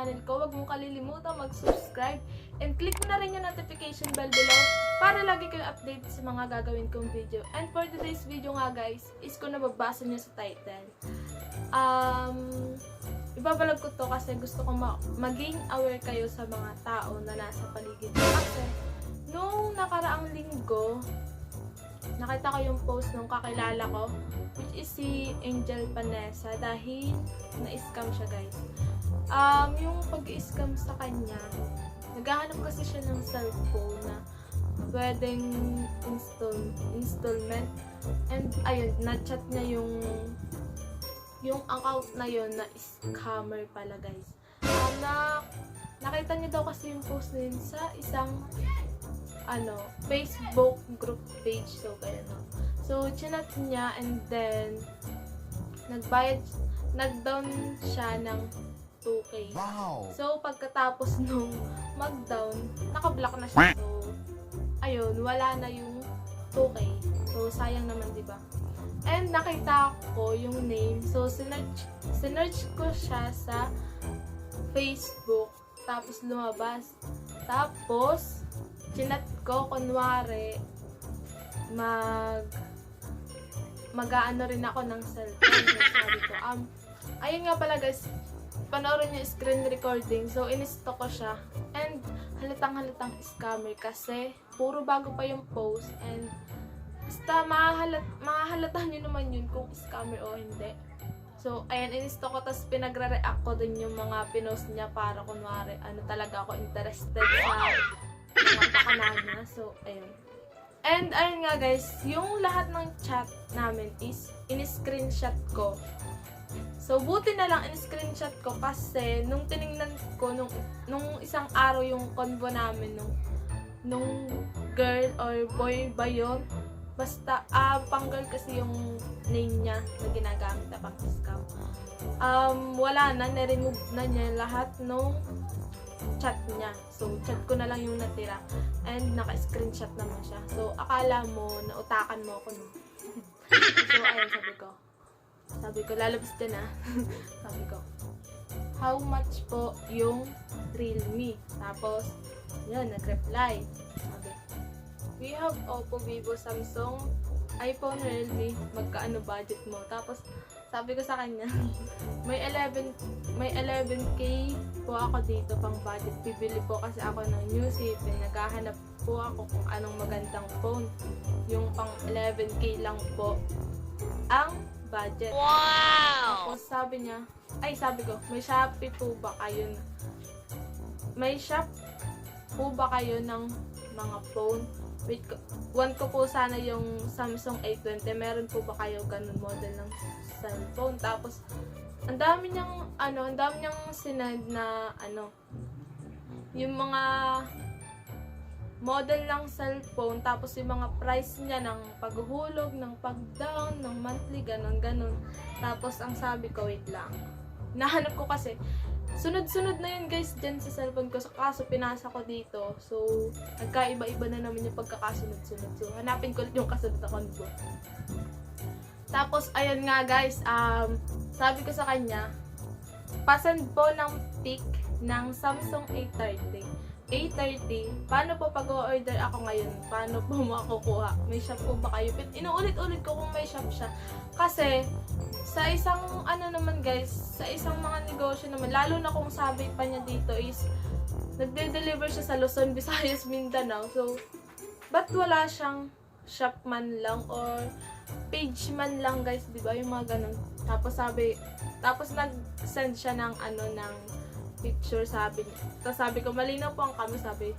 channel ko, huwag mong kalilimutan mag-subscribe and click mo na rin yung notification bell below para lagi kayo update sa mga gagawin kong video. And for today's video nga guys, is kung nababasa niyo sa title. Ibabalog ko to kasi gusto ko maging aware kayo sa mga tao na nasa paligid. Kasi nung nakaraang linggo, nakita ko yung post nung kakilala ko, which is si Angel Panessa, dahil na-scam siya guys. Yung pag-scam sa kanya, naghahanap kasi siya ng cellphone na pwedeng installment, and ayun, na-chat niya yung account na yun na scammer pala guys. Nakita niya daw kasi yung post na yun sa isang Facebook group page. So, kaya no. So, chinat niya and then nag-down siya ng 2K. Wow! So, pagkatapos nung mag-down, naka-block na siya. So, ayun, wala na yung 2K. So, sayang naman, di ba? And nakita ko yung name. So, sinerch ko siya sa Facebook. Tapos lumabas. Tapos, chinat ko, kunwari, mag-aano rin ako ng cellphone. So, sabi ko, ayun nga pala guys, panoorin niyo screen recording. So, in-stalk ko siya. And, halatang scammer kasi, puro bago pa yung post. And, basta mahahalata nyo naman yun kung scammer o hindi. So, ayan, in-stalk ko, tapos pinagre-react ko din yung mga pinost niya para kunwari, talaga ako interested sa mga pakanana. So, ayun. And, ayun nga guys, yung lahat ng chat namin is in-screenshot ko. So, buti na lang in-screenshot ko kasi nung tiningnan ko, nung isang araw yung convo namin, nung girl or boy ba yun? Basta, pang-girl kasi yung name niya na ginagamit na pang-scam. Wala na, na-remove na niya lahat nung chat niya. So, chat ko na lang yung natira. And, naka-screenshot naman siya. So, akala mo, nautakan mo ako, no? So, ayun, sabi ko, lalabas din sabi ko, how much po yung Realme? Tapos, yan, nag-reply. Sabi, we have Oppo, Vivo, Samsung, iPhone, Realme, magkaano budget mo? Tapos, sabi ko sa kanya, may 11K po ako dito pang budget. Bibili po kasi ako ng new SIM. Naghahanap po ako kung anong magandang phone. Yung pang 11K lang po ang budget. Wow! Tapos sabi ko, may Shopee po ba kayo? May shop po ba kayo ng mga phone? Wait, one ko po sana yung Samsung A20. Meron po ba kayo ganun model ng cellphone? Tapos, ang dami niyang sinend na yung mga model ng cellphone, tapos yung mga price niya ng paghuhulog, ng pag-down, ng monthly, ganun. Tapos, ang sabi ko, wait lang. Nahanap ko kasi, sunod-sunod na yun guys dyan sa cellphone ko. Kaso pinasa ko dito. So, nagkaiba-iba na naman yung pagkakasunod-sunod. So, hanapin ko yung kasunod na convo. Tapos, ayun nga guys. Sabi ko sa kanya, pasend po ng pic ng Samsung A30. Paano po pag-order ako ngayon? Paano po makukuha? May shop po ba kayo? Inuulit-ulit ko kung may shop siya. Kasi, sa isang naman guys, sa isang mga negosyo naman, lalo na kung sabi pa niya dito is, nagde-deliver siya sa Luzon, Visayas, Mindanao. So, ba't wala siyang shop man lang or page man lang guys, di ba? Yung mga ganun. Tapos nag-send siya ng ng picture, sabi niya. Tapos sabi ko, malinaw po ang kami, sabi.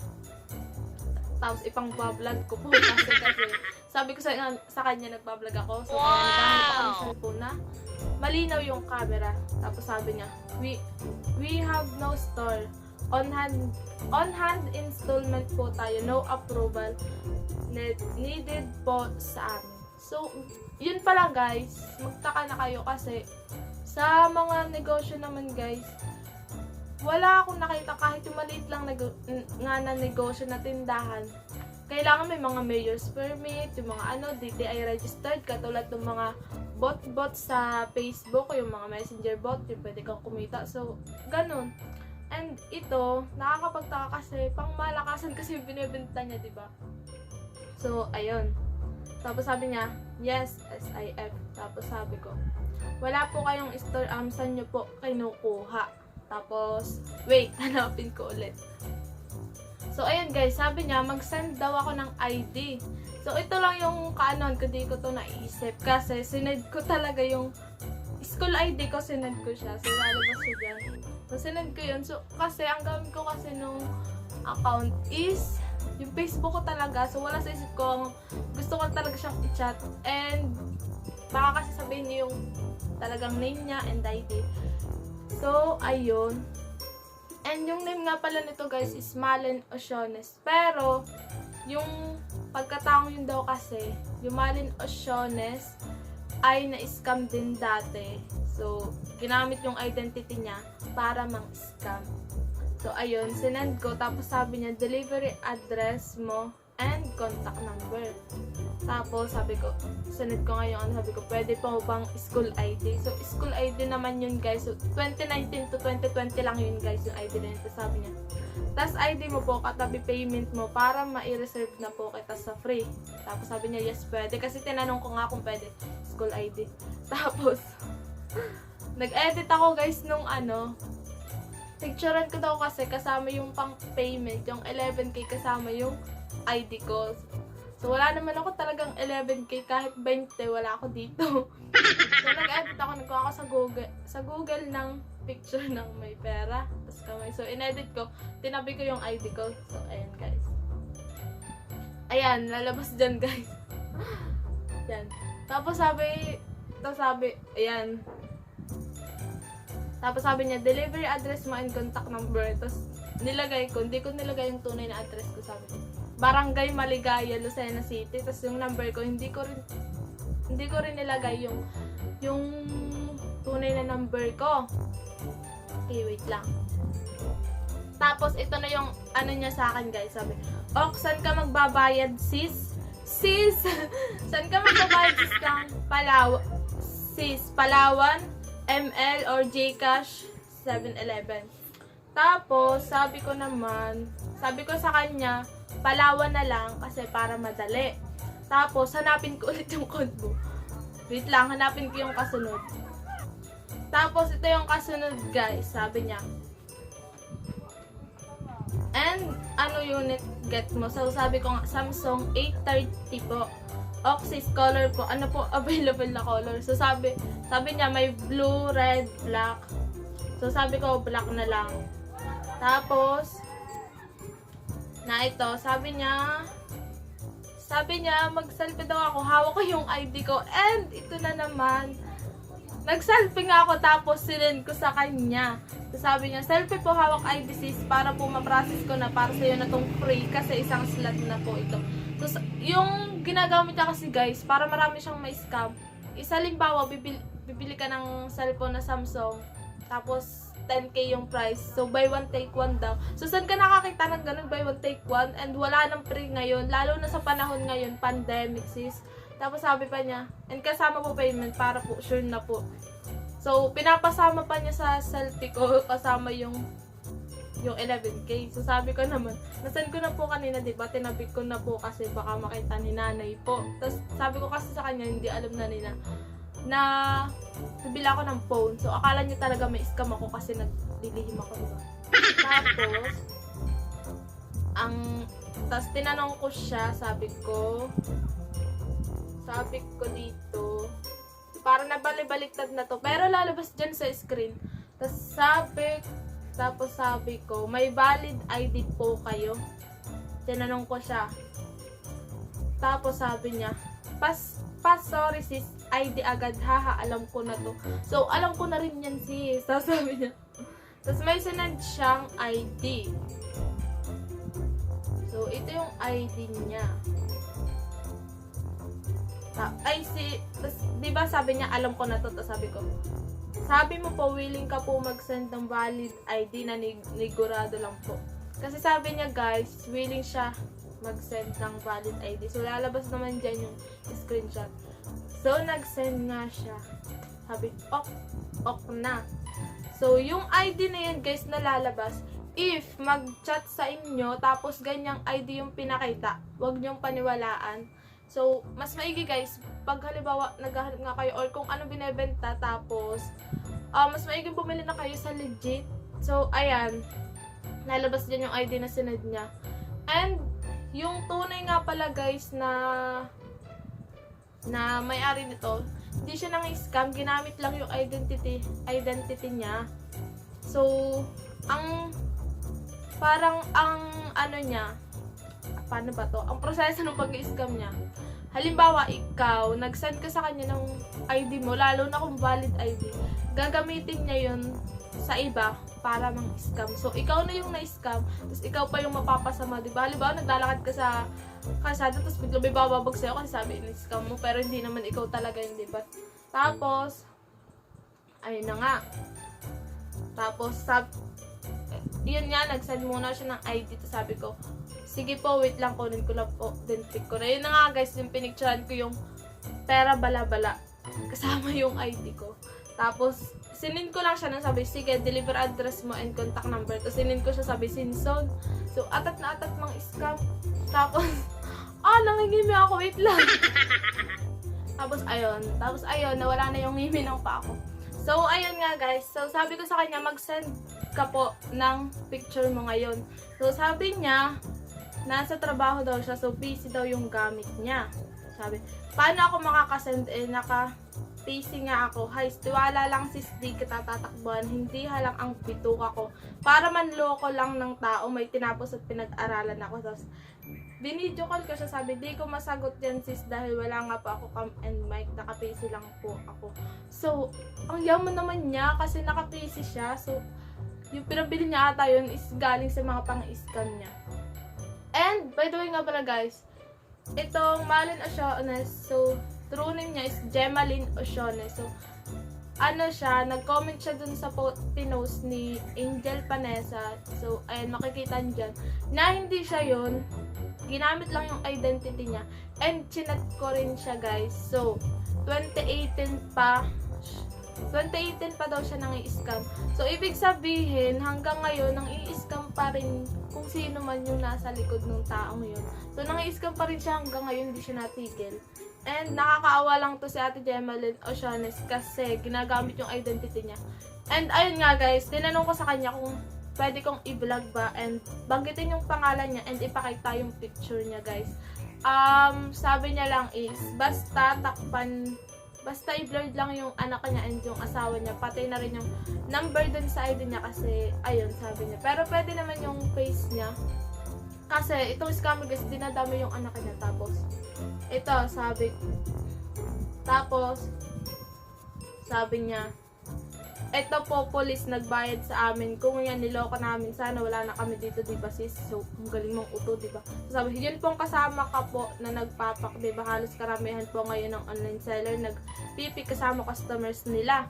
Tapos ipang-vlog ko po kasi sabi ko sa kanya nagpa-vlog ako. So, kaya naghahanap ako ng cellphone na malinaw yung camera. Tapos sabi niya, we have no store. On hand installment po tayo. No approval needed po sa amin. So, yun pala guys. Magtaka na kayo kasi sa mga negosyo naman guys, wala akong nakita kahit yung maliit lang na negosyo na tindahan. Kailangan may mga mayor's permit, yung mga DTI registered, katulad ng mga bot sa Facebook, yung mga messenger bot, yung pwede kang kumita. So, ganun. And ito, nakakapagtaka kasi pang malakasan kasi yung binibenta niya, diba? So, ayun. Tapos sabi niya, yes, SIF. Tapos sabi ko, wala po kayong store, saan nyo po kinukuha? Tapos, wait, hanapin ko ulit. So, ayun guys, sabi niya, mag-send daw ako ng ID. So, ito lang yung kaanon, hindi ko to naisip. Kasi, sinend ko talaga yung school ID ko, sinend ko siya. So, lalabas siya dyan. So, sinend ko yun. So, kasi, ang gamit ko kasi nung account is yung Facebook ko talaga. So, wala sa isip ko. Gusto ko talaga siyang i-chat. And, baka kasi sabihin niyo yung talagang name niya and ID. So, ayun. And yung name nga pala nito guys is Malen Osiones. Pero, yung pagkataong yun daw kasi, yung Malen Osiones ay na-scam din dati. So, ginamit yung identity niya para mang-scam. So, ayun, sinend ko. Tapos sabi niya, delivery address mo and contact number. Tapos, sabi ko, sinend ko ngayon, sabi ko, pwede po bang school ID? So, school ID naman yun guys. So, 2019 to 2020 lang yun guys, yung ID na yun. Tapos sabi niya, tas ID mo po, katabi payment mo para ma-reserve na po kita sa free. Tapos sabi niya, yes, pwede. Kasi tinanong ko nga kung pwede, school ID. Tapos, nag-edit ako guys nung picturean ko daw kasi kasama yung pang payment, yung 11K kasama yung ID ko. So, wala naman ako talagang 11K, kahit 20, wala ako dito. So, nag-edit ako, nagkuha ako sa Google ng picture ng may pera, tapos kamay. So, in-edit ko, tinabi ko yung ID ko. So, ayan guys. Ayan, lalabas dyan guys. Yan. Tapos sabi, ayan. Tapos sabi niya, delivery address mo and contact number. Tapos nilagay ko, hindi ko nilagay yung tunay na address ko, sabi ko. Barangay Maligaya, Lucena City. Tapos yung number ko, hindi ko rin nilagay yung tunay na number ko. Okay, wait lang. Tapos ito na yung niya sa akin guys, sabi. Ok, saan ka magbabayad sis? Sis! Saan ka magbabayad sis kang Palawan, ML or Gcash, 7-Eleven. Tapos, sabi ko sa kanya, Palawan na lang kasi para madali. Tapos, hanapin ko ulit yung code mo. Wait lang, hanapin ko yung kasunod. Tapos, ito yung kasunod guys, sabi niya. And, unit get mo? So, sabi ko nga, Samsung 830 po. Oxys color po. Ano po available na color? So, sabi niya may blue, red, black. So, sabi ko, black na lang. Tapos, sabi niya, mag-selfie daw ako. Hawak ko yung ID ko. And, ito na naman. Nag-selfie nga ako, tapos sinend ko sa kanya. So, sabi niya, selfie po, hawak ID sis, para po ma-process ko na para sa'yo na tong free kasi isang slot na po ito. So, yung ginagamit niya kasi guys, para marami siyang may scam. Halimbawa, bibili ka ng cellphone na Samsung, tapos 10K yung price. So, buy one, take one daw. So, saan ka nakakita ng ganun, buy one, take one? And wala nang free ngayon, lalo na sa panahon ngayon, pandemic sis. Tapos sabi pa niya, and kasama po payment para po, sure na po. So, pinapasama pa niya sa selfie ko, kasama yung 11K. So, sabi ko naman, nasan ko na po kanina, diba? Tinabi ko na po kasi baka makita ni nanay po. Tapos, sabi ko kasi sa kanya, hindi alam na nila na nabili ako ng phone. So, akala niya talaga may scam ako kasi naglilihim ako, diba? Tapos, tinanong ko siya, sabi ko dito, para nabalik-baliktad na to, pero lalabas dyan sa screen. Tapos sabi ko, may valid ID po kayo? Tinanong ko siya. Tapos sabi niya, sorry sis, ID agad, haha, alam ko na to. So, alam ko na rin yan sis. Tapos sabi niya, tapos may sinend siyang ID. So, ito yung ID niya. Tapos, diba sabi niya, alam ko na to, tapos sabi mo po, willing ka po mag-send ng valid ID na nigurado lang po. Kasi sabi niya guys, willing siya mag-send ng valid ID. So, lalabas naman dyan yung screenshot. So, nag-send nga siya. Sabi, ok na. So, yung ID na yan guys na lalabas, if mag-chat sa inyo, tapos ganyang ID yung pinakita, huwag niyong paniwalaan. So, mas maigi guys, pag halimbawa naghahanap nga kayo or kung ano binebenta, tapos mas maigi bumili na kayo sa legit. So, ayan, lalabas dyan yung ID na sinad niya. And, yung tunay nga pala guys na may-ari nito, hindi siya nang scam, ginamit lang yung identity niya. So, parang ano niya, paano ba to? Ang proseso ng pag-scam niya. Halimbawa, ikaw, nag-send ka sa kanya ng ID mo, lalo na kung valid ID, gagamitin niya yun sa iba para mang-scam. So, ikaw na yung na-scam, tapos ikaw pa yung mapapasama, diba? Halimbawa, naglalakad ka sa kalsada, tapos bigla may bababag sa'yo kasi sabi, in-scam mo, pero hindi naman ikaw talaga yun, diba? Tapos, ayun na nga. Tapos, yun nga, nag-send muna siya ng ID, tapos sabi ko, sige po, wait lang, kunin ko lang po, then pick ko na. Yun na nga guys, yung pinicturean ko yung pera bala-bala, kasama yung ID ko. Tapos, sinin ko lang siya nang sabi, sige, deliver address mo and contact number. Tapos, sinin ko siya sabi, Sinson. So, atat na atat mang scam. Tapos, nangingimi ako, wait lang. Tapos, ayun, nawala na yung ngiminang pa ako. So, ayun nga guys. So, sabi ko sa kanya, mag-send ka po ng picture mo ngayon. So, sabi niya, nasa trabaho daw siya, so busy daw yung gamit niya. Sabi, paano ako makakasend? Naka-PC nga ako. Hay, tiwala lang sis, di kita tatakbuhan. Hindi halang ang bituka ko. Para manloko lang ng tao, may tinapos at pinag-aralan ako. Tapos, binidyo call ko siya, sabi, di ko masagot yan sis dahil wala nga po ako cam and mic, naka-PC lang po ako. So, ang yaman naman niya kasi naka-PC siya. So, yung pinabili niya ata yun is galing sa mga pang-scam niya. And, by the way nga pala guys, itong Malin Osiones, so, true name niya is Gemaline Osiones. So, ano siya, nag-comment siya dun sa pinost ni Angel Panessa. So, ayun, makikita niyo dyan, na hindi siya yun. Ginamit lang yung identity niya. And, chinat ko rin siya guys. So, 2018 pa daw siya nang i-scam. So, ibig sabihin, hanggang ngayon, nang i-scam pa rin kung sino man yung nasa likod ng taong yun. So, nang i-scam pa rin siya hanggang ngayon, hindi siya natigil. And, nakakaawa lang to si Ate Gemaline Osiones kasi ginagamit yung identity niya. And, ayun nga guys, tinanong ko sa kanya kung pwede kong i-vlog ba and banggitin yung pangalan niya and ipakita yung picture niya guys. Sabi niya lang is, basta i-blurred lang yung anak niya and yung asawa niya, pati na rin yung number dun sa ID niya kasi, ayun, sabi niya. Pero pwede naman yung face niya. Kasi, itong scammer guys, dinadami yung anak niya. Tapos, sabi niya, eto po, police, nagbayad sa amin. Kung yan, niloko namin. Sana wala na kami dito, diba sis? So, ang galing mong uto, diba? Sabi, yun pong kasama ka po na nagpapak, diba? Halos karamihan po ngayon ng online seller, nagpipi kasama customers nila.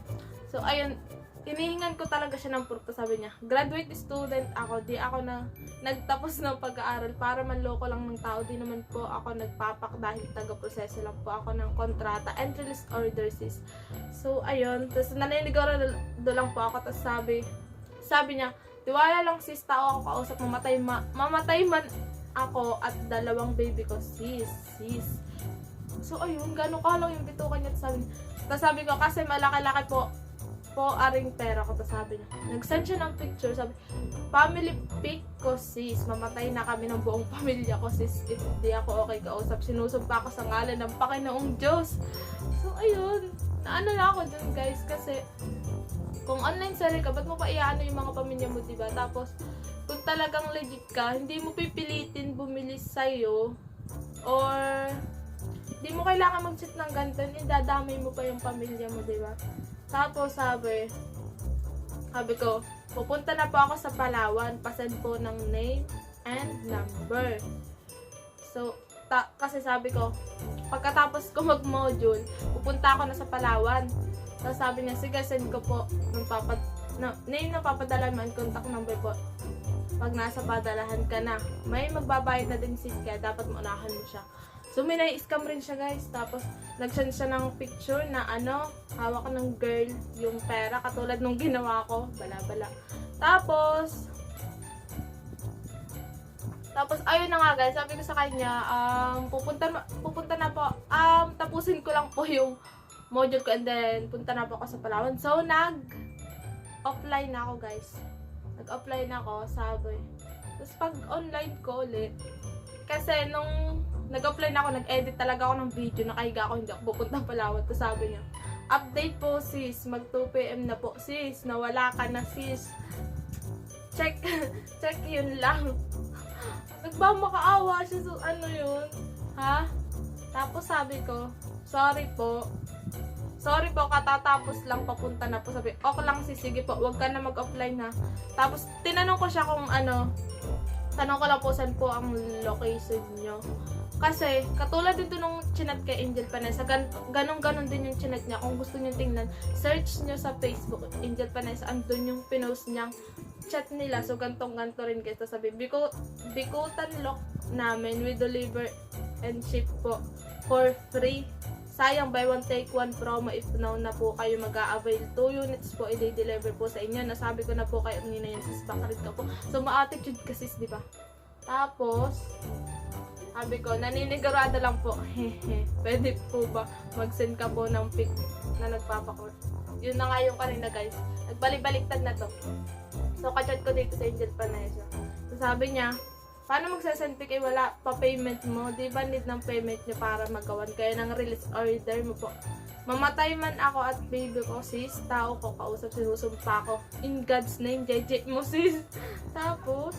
So, ayun, hinihingan ko talaga siya ng purto, sabi niya. Graduate student ako, di ako na nagtapos ng pag-aaral para manloko lang ng tao. Di naman po ako nagpapak dahil taga-proseso lang po ako ng kontrata and release orders sis. So, ayun. Tapos naniniguro lang po ako. Tapos sabi niya, tiwala lang sis, tao ako kausap, mamatay man ako at 2 baby ko, sis. So, ayun, gano'n ka lang yung bitukan niya. Tapos sabi ko, kasi malaki-laki po aring pera ko. Tapos sabi niya, nag-send siya ng picture, sabi, family pic ko sis, mamatay na kami ng buong pamilya ko sis, if di ako okay kausap, sinusumpa ko sa ngalan ng Panginoong Diyos. So ayun, naano na ako dun guys, kasi kung online seller ka, ba't mo pa iyaano yung mga pamilya mo, diba? Tapos kung talagang legit ka, hindi mo pipilitin bumili sa'yo, or di mo kailangan mag-chat ng ganito, dadamay mo pa yung pamilya mo, diba? Tapos sabi ko, pupunta na po ako sa Palawan, pasend po ng name and number. So, kasi sabi ko, pagkatapos ko mag-module, pupunta ako na sa Palawan. Tapos sabi niya, sige, send ko po name na papadala mo and contact number po. Pag nasa padalahan ka na, may magbabayad na din sis, kaya dapat maunahan mo siya. So, may nai-scam rin siya, guys. Tapos, nag-send siya ng picture na hawak ng girl yung pera. Katulad nung ginawa ko. Bala-bala. Tapos, ayun na nga, guys. Sabi ko sa kanya, pupunta na po. Tapusin ko lang po yung module ko and then punta na po ako sa Palawan. So, nag-offline na ako, guys. Nag-offline ako, sabi. Tapos, pag online ko ulit, kasi nung nag-offline ako, nag-edit talaga ako ng video, nakahiga ako, hindi ako pupunta Palawan. Tapos sabi niya, update po sis, mag 2 PM na po sis, nawala ka na sis. Check yun lang. Nagmamakaawa siya, so ano yun? Ha? Tapos sabi ko, sorry po, katatapos lang, papunta na po. Sabi, okay lang sis, sige po, wag ka na mag-offline ha. Tapos tinanong ko siya kung tanong ko lang po saan po ang location nyo. Kasi, katulad dito nung chinat kay Angel Panessa, ganon din yung chinat niya. Kung gusto nyo tingnan, search nyo sa Facebook, Angel Panessa, andun yung pinost niyang chat nila. So, gantong-ganto rin guys. So, sabi, Bikutan lock namin, we deliver and ship po for free. Sayang, buy one take one promo if now na po kayo mag-a-avail. 2 units po, i-deliver po sa inyo. Nasabi ko na po kayo, nina yun sis, bakarit ka po. So, ma-attitude ka sis, di ba? Tapos, sabi ko, naninigurado lang po. Hehe, pwede po ba mag-send ka po ng pic na nagpapakot? Yun na nga yung kanina guys. Nagbalik-baliktad na to. So, kachat ko dito sa Angel Panessa. So, sabi niya, paano magsasend pic wala pa payment mo? Di ba need ng payment niyo para magawan kayo ng release order mo po? Mamatay man ako at baby ko sis, tao ko kausap, sinusumpa ko. In God's name, JJ mo sis. Tapos,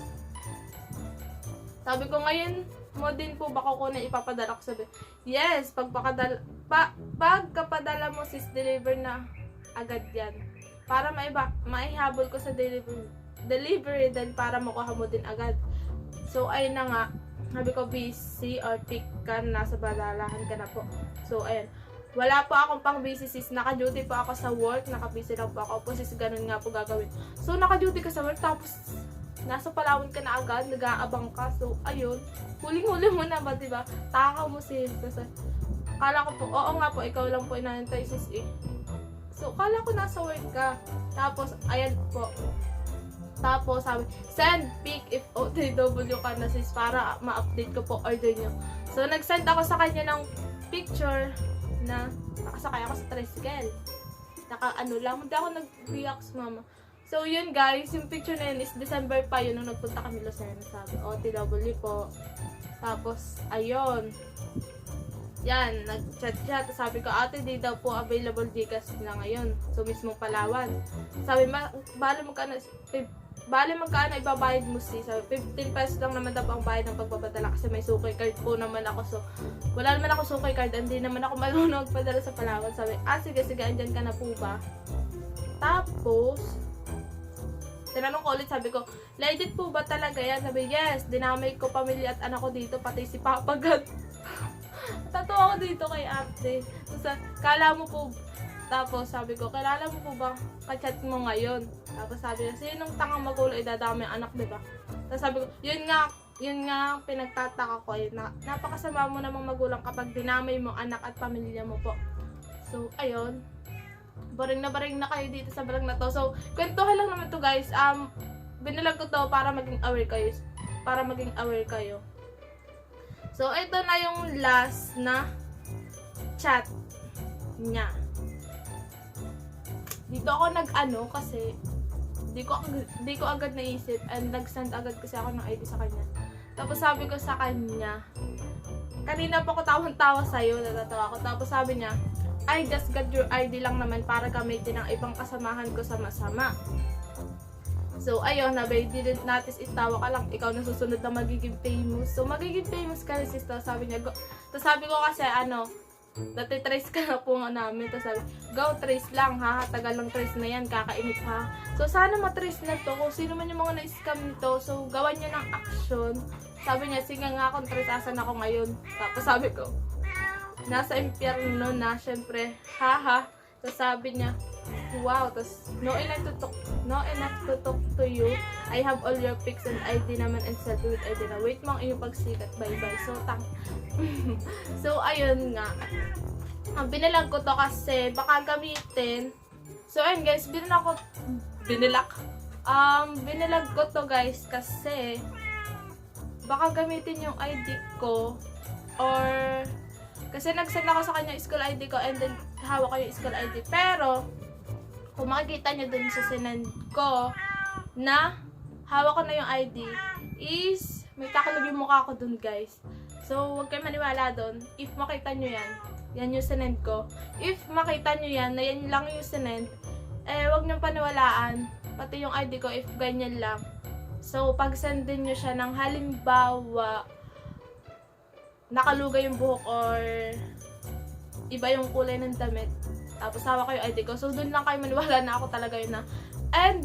sabi ko ngayon, mo din po baka ko na ipapadala ko, sabi. Yes, pagkapadala mo sis, deliver na agad yan. Para maihabol ko sa delivery din para makuha mo din agad. So, ayun na nga. Sabi ko, busy or pick ka, nasa balalahan ka na po. So, ayun. Wala po akong pang busy sis. Naka-duty po ako sa work. Naka-busy lang po ako. Po sis, ganun nga po gagawin. So, naka-duty ka sa work. Tapos, nasa Palawan ka na agad. Nag-aabang ka. So, ayun. Huling-huli mo na ba, diba? Takaw mo sis. Kasi, kala ko po, oo nga po, ikaw lang po inantay sis eh. So, kala ko nasa work ka. Tapos, ayan po. Tapos, sabi, send pic if OTW ka na sis para ma-update ko po order nyo. So, nag-send ako sa kanya ng picture na nakasakay ako sa tricycle. Hindi ako nag-react mama. So, yun guys, yung picture na yun is December pa yun nung nagpunta kami Lucena. Sabi, OTW po. Tapos, ayun. Yan, nag-chat siya. Tapos sabi ko, ate, di daw po available Gcash na ngayon. So, mismo Palawan. Sabi, bale magkano ibabayad mo sis? Sabi, 15 pesos lang naman daw ang bayad ng pagpapadala kasi may sukay card po naman ako. So, wala naman ako sukay card. Hindi naman ako marunong magpadala sa Palawan. Sabi, sige, andyan ka na po ba? Tapos, tinanong ko ulit, sabi ko, legit po ba talaga yan? Sabi, yes, dinamay ko pamilya at anak ko dito, pati si Papa God. Tatawa ko dito kay ate. Tapos sabi ko, kilala mo po ba kachat mo ngayon? Tapos sabi niya, sinong tangang magulo idadami ang anak, diba? Tapos sabi ko, yun nga pinagtataka ko. Napakasama mo namang magulang kapag dinamay mo anak at pamilya mo po. So, ayun. Baring na kayo dito sa vlog na to. So, kwentuhan lang naman to guys. Binilag ko to para maging aware kayo. So, ito na yung last na chat niya. Dito ako kasi di ko agad naisip and nag-send agad kasi ako ng ID sa kanya. Tapos sabi ko sa kanya, kanina pa ako tawang-tawa sa'yo, natatawa ko. Tapos sabi niya, I just got your ID lang naman para gamitin ng ibang kasamahan ko sa masama. So, ayun, didn't notice, itawa ka lang, ikaw na susunod na magiging famous. So, magiging famous ka rin, sister, sabi niya. Tapos sabi ko kasi, dati trace ka na po nga namin. Tapos sabi, go, trace lang, ha? Tagal lang trace na yan, kakainit, ha? So, sana matrace na to. Kung sino man yung mga na-scam nito, so, gawan niya ng action. Sabi niya, sige nga kung trace, asan ako ngayon? Tapos sabi ko, nasa impyerno na, syempre, haha. Tapos sabi niya, wow, tas no enough to talk to you. I have all your pics and ID naman and selfie with ID na. Wait mo ang iyong pagsikat, bye-bye. So, so, ayun nga. Binilag ko to kasi baka gamitin. So, ayun guys, binilag ko to guys kasi baka gamitin yung ID ko or kasi nag-send ako sa kanya school ID ko and then hawak ko yung school ID. Pero, kung makikita nyo dun sa sinend ko na hawak ko na yung ID is may kakalog yung mukha ko dun guys. So, huwag kayo maniwala dun. If makita nyo yan, yan yung sinend ko. If makita nyo yan, na yan lang yung sinend, huwag nyo paniwalaan. Pati yung ID ko if ganyan lang. So, pag sendin nyo siya ng halimbawa, nakalugay yung buhok or iba yung kulay ng damit, tapos hawak ko yung ID ko, so dun lang kayo maniwala na ako talaga yun na. And,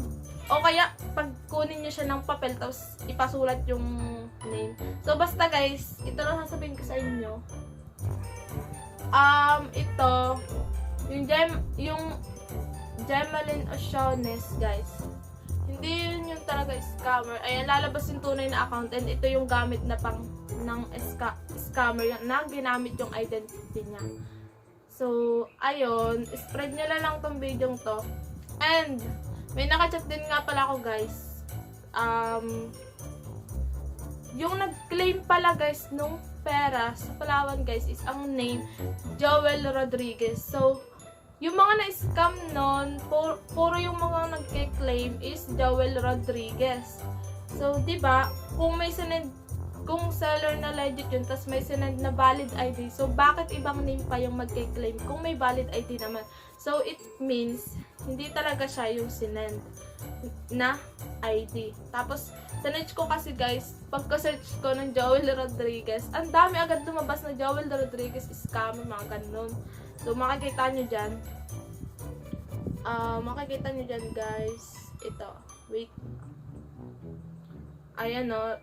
o kaya, pag kunin nyo siya ng papel, tapos ipasulat yung name. So, basta guys, ito lang sasabihin ko sa inyo. Ito, yung Gemalyn Osiones, guys. Hindi yun yung talaga scammer. Ayan, lalabas yung tunay na account and ito yung gamit na pang ng scammer na ginamit yung identity niya. So, ayun, spread nyo lang tong video to. And, may nakachat din nga pala ako guys. Yung nag-claim pala guys nung pera sa Palawan guys is ang name Joel Rodriguez. So, yung mga na-scam nun, puro yung mga nag-claim is Joel Rodriguez. So, diba, kung seller na legit yun, tas may sinend na valid ID, so bakit ibang name pa yung mag-claim kung may valid ID naman? So, it means, hindi talaga siya yung sinend na ID. Tapos, sinerch ko kasi guys, pagka-search ko ng Joel Rodriguez, ang dami agad lumabas na Joel Rodriguez scammer, mga ganun. So, makikita nyo dyan. Makikita nyo dyan guys. Ito. Wait. Ayan o.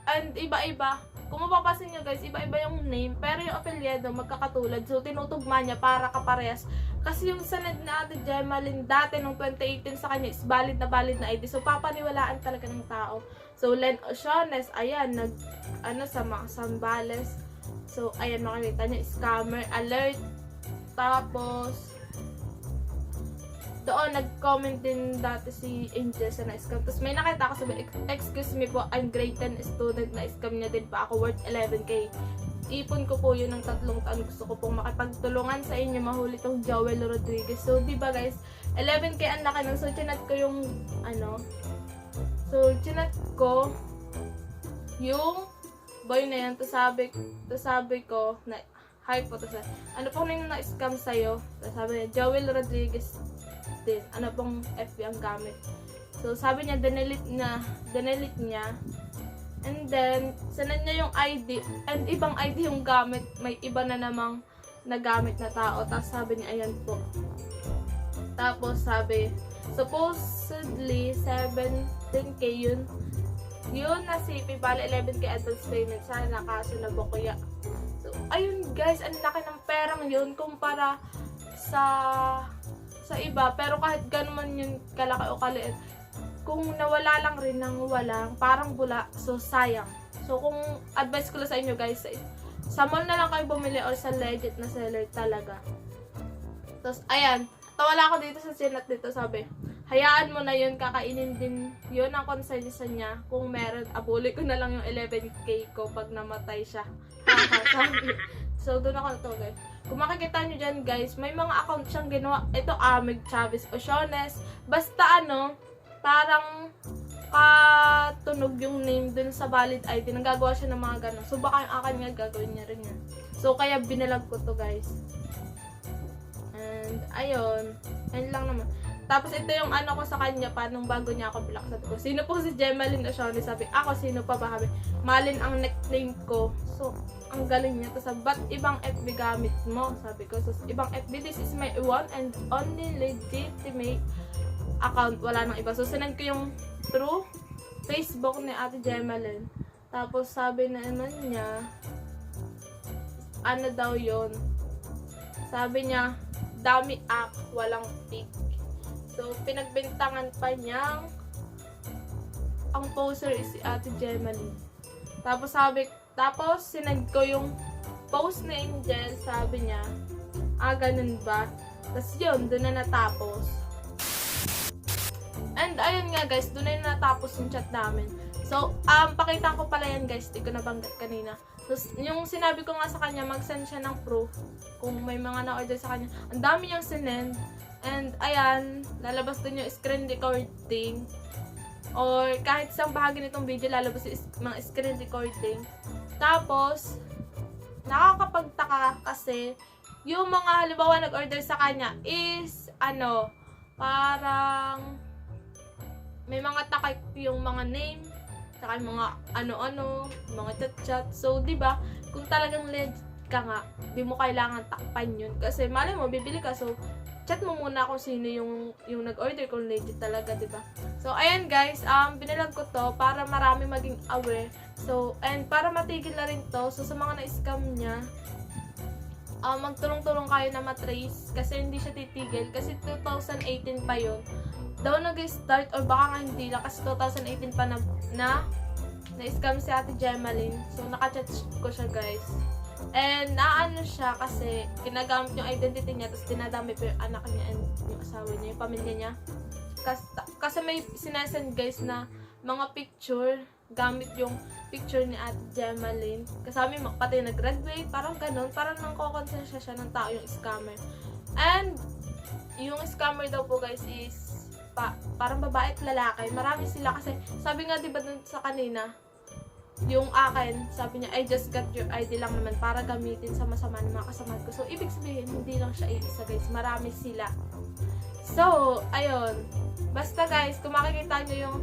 And iba-iba. Kung mapapasin nyo guys, iba-iba yung name. Pero yung apelyido magkakatulad. So, tinutugma niya para kaparehas. Kasi yung sanad na Ate Gemalyn dati nung 2018 sa kanya is valid na ID. So, papaniwalaan talaga ng tao. So, Len Osiones, ayan, sa mga Sambales. So, ayan, makikita nyo, scammer alert. Tapos, doon, nag-comment din dati si Angel sa na-scam. Tapos may nakita ako sabi, excuse me po, I'm grade 10 student, na-scam niya din pa ako worth 11K. Ipon ko po yun ng 3 taon. Gusto ko pong makipagtulungan sa inyo mahuli tong Joel Rodriguez. So, diba guys, 11K ang laki nun. So, chinat ko yung, chinat ko yung boy na yan. Tapos sabi ko, na, hi po, tapos ano pong nang na-scam sa'yo? Tapos sabi niya, Joel Rodriguez din. Ano pong FB ang gamit? So, sabi niya, dinelete niya. And then, sanad niya yung ID. And ibang ID yung gamit. May iba na namang nagamit na tao. Tapos sabi niya, ayan po. Tapos sabi, supposedly, 17K yun. Yun na CP, bali 11K advance payment. Sana kaso na bukuya. So, ayun guys, ang laki ng perang yun kumpara sa iba. Pero kahit gano'n yun kalaki o kaliit, kung nawala lang rin ng walang, parang bula, so sayang. So, kung advice ko lang sa inyo guys, sa mall na lang kayo bumili or sa legit na seller talaga. Tapos, ayan, tawala ako dito sa sinat dito, sabi, hayaan mo na yun, kakainin din yun ang konsensya niya. Kung meron, abuli ko na lang yung 11K ko pag namatay siya. Sabi. So, doon ako na guys. Kung makikita nyo dyan guys, may mga account siyang ginawa. Ito, Amig Chavez Osiones. Basta parang katunog yung name dun sa valid ID. Nagagawa siya ng mga ganun. So, baka yung akin nga gagawin niya rin yun. So, kaya binalag ko to guys. And, ayun. Ayun lang naman. Tapos, ito yung ko sa kanya pa nung bago niya ako block. Sabi ko, sino po si Gemalyn Osiones? Sabi, ako, sino pa ba? Sabi, Malin ang nickname ko. So, ang galing niya. Tapos, sabi, ba't ibang FB gamit mo? Sabi ko, so, ibang FB, this is my one and only legitimate account. Wala nang iba. So, sinend ko yung through Facebook ni Ate Gemalyn. Tapos, sabi na naman niya, ano daw yun? Sabi niya, dummy app, walang pick. So, pinagbintangan pa niyang ang poster is si Ate Gemaline. Tapos sinend ko yung post na Angel, sabi niya, ganun ba? Tapos yun, doon na natapos. And ayun nga guys, doon na natapos yung chat namin. So, pakita ko pala yan guys, di ko nabanggit kanina. Tapos, yung sinabi ko nga sa kanya, mag-send siya ng proof kung may mga na-order sa kanya. Ang dami niyang sinend. And ayan, lalabas din yung screen recording. Or kahit isang bahagi nitong video, lalabas yung mga screen recording. Tapos, nakakapagtaka kasi, yung mga halimbawa nag-order sa kanya is, parang, may mga takip yung mga name, saka yung mga ano-ano, mga chat-chat. So, di ba kung talagang legit ka nga, di mo kailangan takpan yun. Kasi, malay mo, bibili ka. So, chat mo muna kung sino yung nag-order kung legit talaga, di ba? So, ayan guys, binilag ko to para marami maging aware. So, and para matigil na rin to, so sa mga na-scam niya, magtulong-tulong kayo na matrace kasi hindi siya titigil. Kasi 2018 pa yun. Daw nag-start or baka nga hindi lang kasi 2018 pa na-scam si Ate Gemaline. So, nakachat ko siya guys. And naano siya kasi ginagamit yung identity niya tapos dinadami pa yung anak niya and yung asawa niya, yung pamilya niya. Kasi may sinesend guys na mga picture, gamit yung picture ni Ate Gemaline. Kasama yung pati nag-graduate, parang ganun. Parang nangkokonsensya siya ng tao yung scammer. And yung scammer daw po guys is parang babae at lalaki. Marami sila kasi sabi nga diba dun sa kanina, yung akin, sabi niya, I just got your ID lang naman para gamitin sa masama ng mga kasamahan ko. So, ibig sabihin, hindi lang siya isa guys. Marami sila. So, ayun. Basta guys, kung makikita nyo yung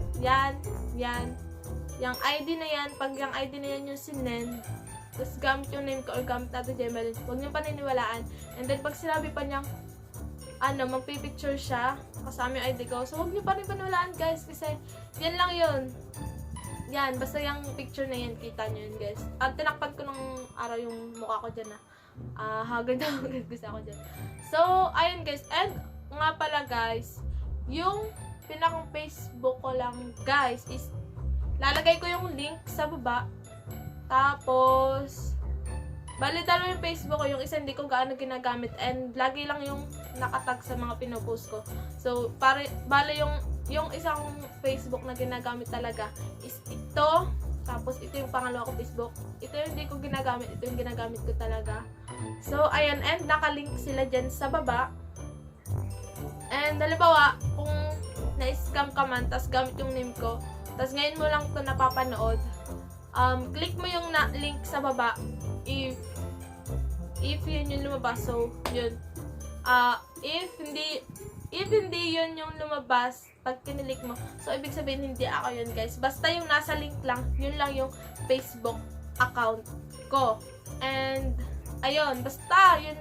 yung ID na yan, pag yung ID na yan yung sinend, tapos gamit yung name ko or gamit natin Gemaline, huwag nyo paniniwalaan. And then, pag sinabi pa niyang, magpipicture siya, kasama yung ID ko, so huwag nyo paniniwalaan guys, kasi yan lang yun. Yan, basta yung picture na yan, kita nyo yun guys. At tinakpan ko ng araw yung mukha ko dyan hagad gusto ako dyan. So, ayun guys. And nga pala guys, yung pinakang Facebook ko lang guys is, lalagay ko yung link sa baba. Tapos, bali dalawa yung Facebook ko, yung isa hindi ko gaano ginagamit. And lagi lang yung nakatag sa mga pinopost ko. So, bali yung isang Facebook na ginagamit talaga is ito. Tapos, ito yung pangalawa ko Facebook. Ito yung hindi ko ginagamit. Ito yung ginagamit ko talaga. So, ayan. And, nakalink sila dyan sa baba. And, halimbawa, kung na-scam ka man, tapos gamit yung name ko, tapos ngayon mo lang ito napapanood, click mo yung link sa baba if yun yung lumabas. So, yun. If hindi yun yung lumabas, pag kinilik mo, so ibig sabihin hindi ako yun guys. Basta yung nasa link lang, yun lang yung Facebook account ko. And ayun, basta yun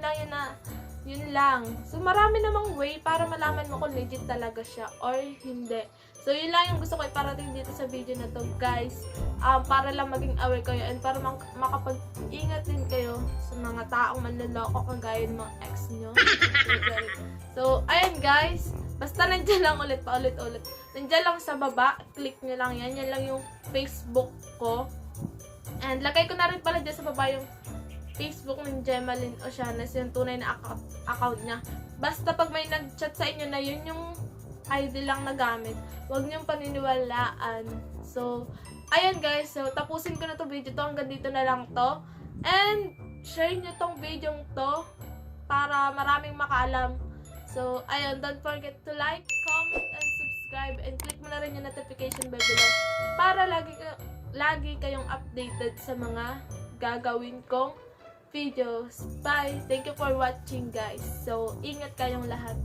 lang. So marami namang way para malaman mo kung legit talaga siya or hindi. So yun lang yung gusto ko iparating dito sa video na to guys. Para lang maging aware kayo and para makapag-ingat din kayo sa mga taong manloloko kagaya ng mga ex nyo. So ayun guys, basta nandiyan lang paulit-ulit. Nandiyan lang sa baba, click nyo lang yan. Yan lang yung Facebook ko. And lagay ko na rin pala dyan sa baba yung Facebook ng Gemaline Oceanes, yung tunay na account niya. Basta pag may nag-chat sa inyo na yun yung ID lang na gamit, huwag niyong paniniwalaan. So, ayun guys. So, tapusin ko na to video to. Hanggang dito na lang to. And, share nyo tong video to para maraming makaalam. So, ayun. Don't forget to like, comment, and subscribe. And click mo na rin yung notification bell below para lagi kayong updated sa mga gagawin kong videos. Bye! Thank you for watching guys. So, ingat kayong lahat.